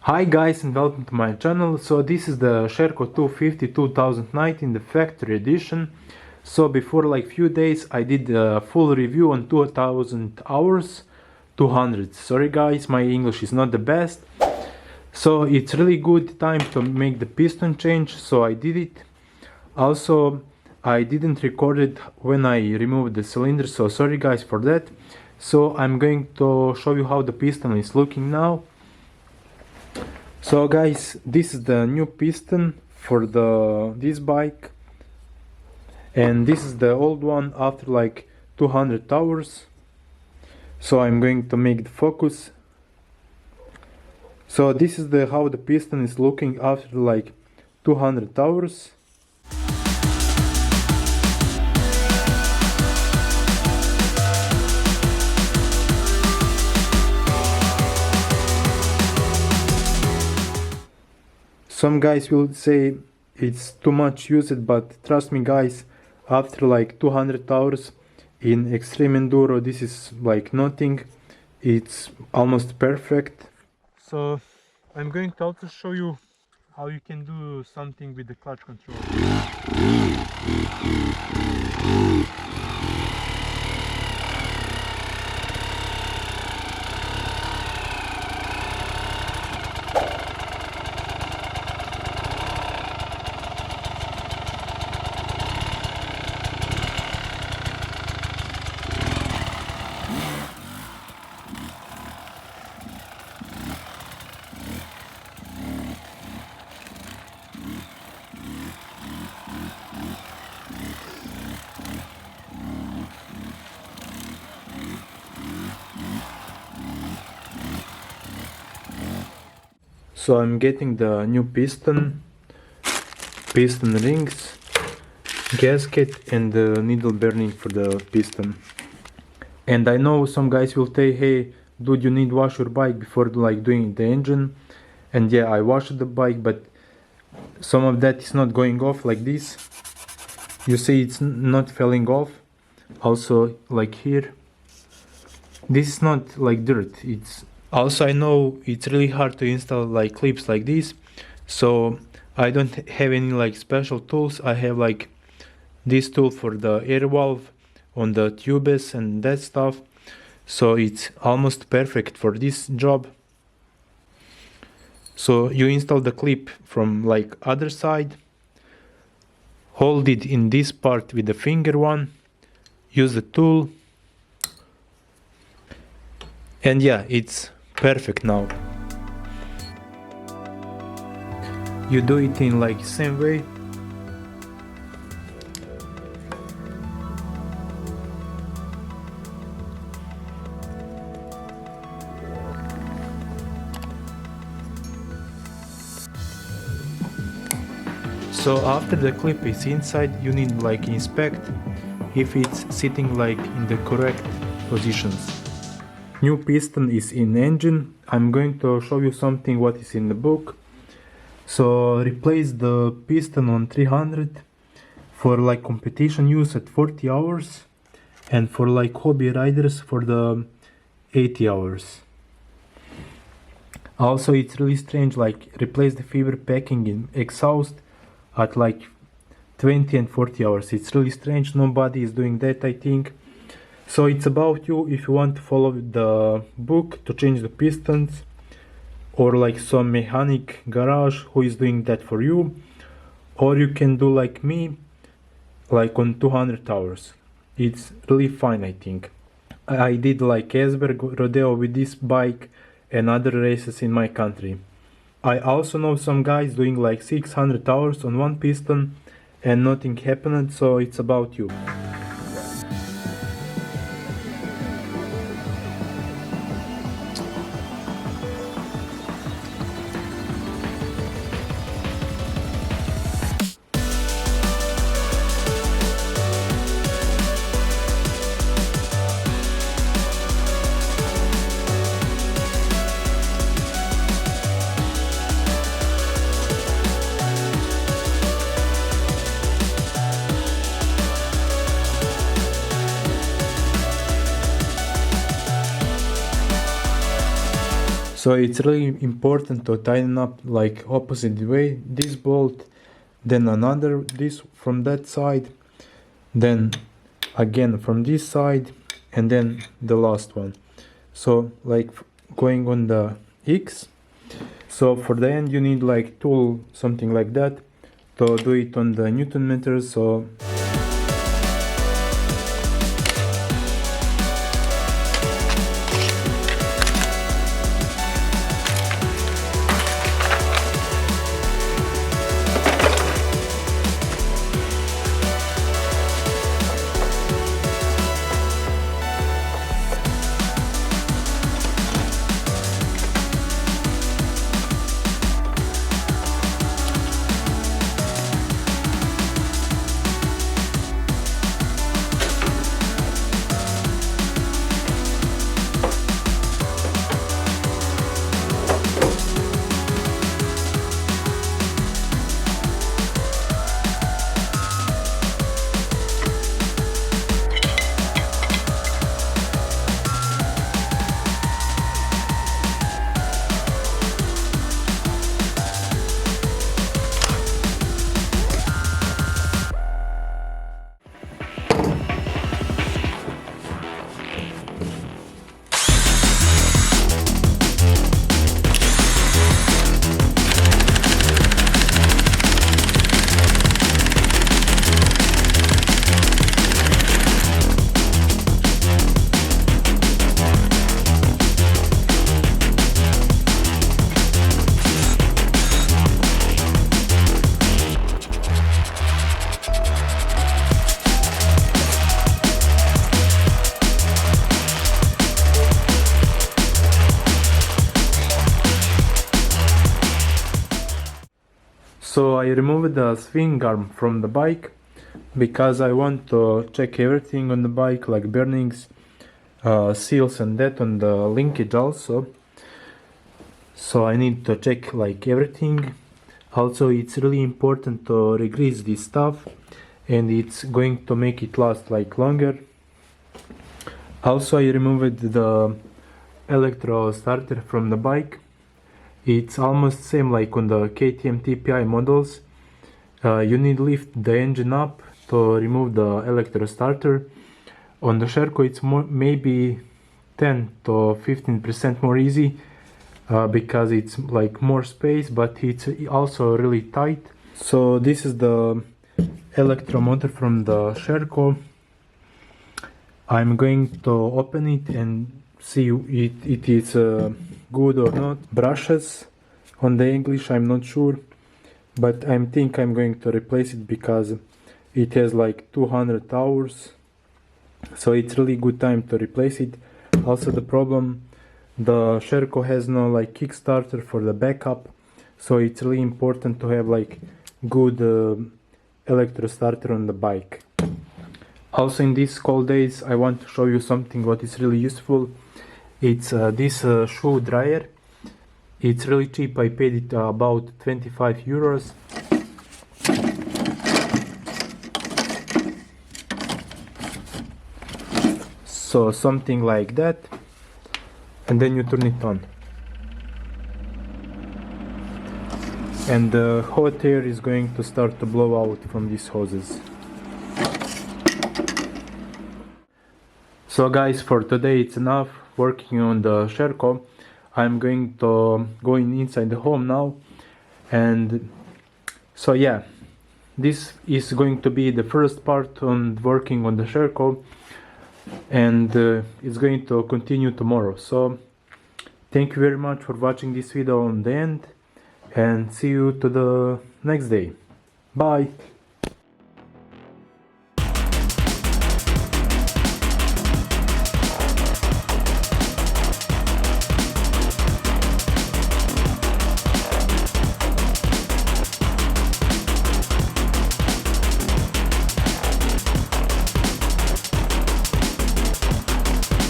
Hi guys and welcome to my channel. So this is the Sherco 250 2019, the factory edition. So before like few days I did a full review on 2000 hours, 200. Sorry guys, my English is not the best. So it's really good time to make the piston change, so I did it. Also I didn't record it when I removed the cylinder, so sorry guys for that. So I'm going to show you how the piston is looking now. So guys, this is the new piston for this bike, and this is the old one after like 200 hours. So I'm going to make the focus. So this is how the piston is looking after like 200 hours. Some guys will say it's too much used, but trust me guys, after like 200 hours in extreme enduro, this is like nothing. It's almost perfect. So I'm going to also show you how you can do something with the clutch control. So I'm getting the new piston rings, gasket, and the needle bearing for the piston. And I know some guys will say, hey dude, you need to wash your bike before like doing the engine. And yeah, I washed the bike, but some of that is not going off like this. You see it's not falling off. Also like here, this is not like dirt. It's also, I know it's really hard to install like clips like this, so I don't have any like special tools. I have like this tool for the air valve on the tubes and that stuff, so it's almost perfect for this job. So you install the clip from like other side, hold it in this part with the finger one, use the tool, and yeah, it's perfect now. You do it in like same way. So after the clip is inside, you need like inspect if it's sitting like in the correct positions. New piston is in engine. I'm going to show you something what is in the book. So replace the piston on 300 for like competition use at 40 hours, and for like hobby riders for the 80 hours. Also it's really strange, like replace the fiber packing in exhaust at like 20 and 40 hours. It's really strange, nobody is doing that, I think. So it's about you if you want to follow the book to change the pistons, or like some mechanic garage who is doing that for you, or you can do like me, like on 200 hours. It's really fine, I think. I did like Esberg rodeo with this bike and other races in my country. I also know some guys doing like 600 hours on one piston and nothing happened, so it's about you. So it's really important to tighten up like opposite way, this bolt, then another, this from that side, then again from this side, and then the last one. So like going on the X. So for the end you need like tool, something like that, to do it on the Newton meter. So I removed the swing arm from the bike because I want to check everything on the bike, like bearings, seals and that, on the linkage also. So I need to check like everything. Also it's really important to regrease this stuff, and it's going to make it last like longer. Also I removed the Electro Starter from the bike. It's almost same like on the KTM TPI models. You need to lift the engine up to remove the Electro Starter. On the Sherco it's maybe 10 to 15% more easy, because it's like more space, but it's also really tight. So this is the electro motor from the Sherco. I'm going to open it and see it is good or not. Brushes on the English, I'm not sure, but I think I'm going to replace it because it has like 200 hours, so it's really good time to replace it. Also the problem, the Sherco has no like Kickstarter for the backup, so it's really important to have like good electro starter on the bike. Also in these cold days I want to show you something what is really useful. It's this shoe dryer. It's really cheap. I paid it about 25 euros. So something like that, and then you turn it on, and the hot air is going to start to blow out from these hoses. So guys, for today it's enough working on the Sherco. I'm going to go inside the home now, and so yeah, this is going to be the first part on working on the Sherco, and it's going to continue tomorrow. So thank you very much for watching this video on the end, and see you to the next day. Bye.